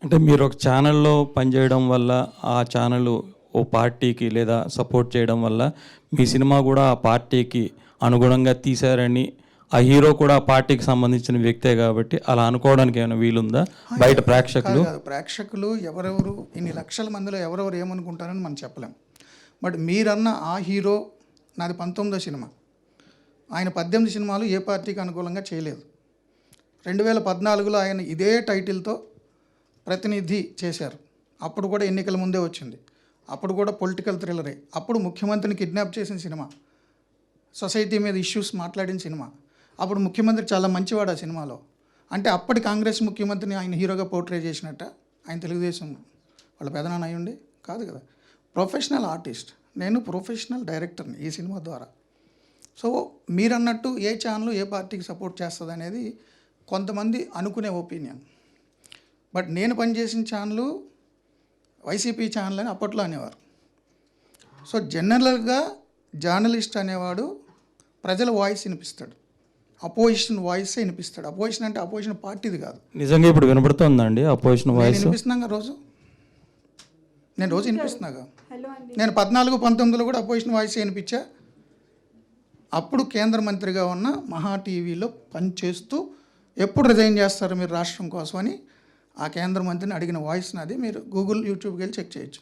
అంటే మీరు ఒక ఛానల్లో పనిచేయడం వల్ల ఆ ఛానల్ ఓ పార్టీకి లేదా సపోర్ట్ చేయడం వల్ల మీ సినిమా కూడా ఆ పార్టీకి అనుగుణంగా తీశారని, ఆ హీరో కూడా ఆ పార్టీకి సంబంధించిన వ్యక్తే కాబట్టి అలా అనుకోవడానికి ఏమైనా వీలుందా బయట ప్రేక్షకులు? ప్రేక్షకులు ఎవరెవరు ఇన్ని లక్షల మందిలో ఎవరెవరు ఏమనుకుంటారని మనం చెప్పలేం. బట్ మీరన్న ఆ హీరో నాది 19వ సినిమా. ఆయన 18 సినిమాలు ఏ పార్టీకి అనుకూలంగా చేయలేదు. 2014లో ఆయన ఇదే టైటిల్తో ప్రతినిధి చేశారు. అప్పుడు కూడా ఎన్నికల ముందే వచ్చింది. అప్పుడు కూడా పొలిటికల్ థ్రిల్లరే. అప్పుడు ముఖ్యమంత్రిని కిడ్నాప్ చేసిన సినిమా, సొసైటీ మీద ఇష్యూస్ మాట్లాడిన సినిమా. అప్పుడు ముఖ్యమంత్రి చాలా మంచివాడు ఆ సినిమాలో. అంటే అప్పటి కాంగ్రెస్ ముఖ్యమంత్రిని ఆయన హీరోగా పోర్ట్రే చేసినట్ట ఆయన తెలుగుదేశం వాళ్ళ పెదనాన్న అయ్యుండి కాదు కదా. ప్రొఫెషనల్ ఆర్టిస్ట్, నేను ప్రొఫెషనల్ డైరెక్టర్ని ఈ సినిమా ద్వారా. సో మీరన్నట్టు ఏ ఛానల్ ఏ పార్టీకి సపోర్ట్ చేస్తుంది అనేది కొంతమంది అనుకునే ఒపీనియన్. బట్ నేను పనిచేసిన ఛానల్ వైసీపీ ఛానల్ అని అప్పట్లో అనేవారు. సో జనరల్గా జర్నలిస్ట్ అనేవాడు ప్రజల వాయిస్ వినిపిస్తాడు, అపోజిషన్ వాయిస్ వినిపిస్తాడు. అపోజిషన్ అంటే అపోజిషన్ పార్టీది కాదు. నిజంగా ఇప్పుడు వినపడుతుందండి అపోజిషన్ వాయిస్? వినిపిస్తున్నాగా రోజు, నేను రోజు వినిపిస్తున్నాగా. నేను 14-19లో కూడా అపోజిషన్ వాయిస్ వినిపించా. అప్పుడు కేంద్ర మంత్రిగా ఉన్న మహా టీవీలో పనిచేస్తూ ఎప్పుడు రిజైన్ చేస్తారు మీరు రాష్ట్రం కోసం అని ఆ కేంద్ర మంత్రిని అడిగిన వాయిస్ నాది. మీరు గూగుల్ యూట్యూబ్కి వెళ్ళి చెక్ చేయొచ్చు.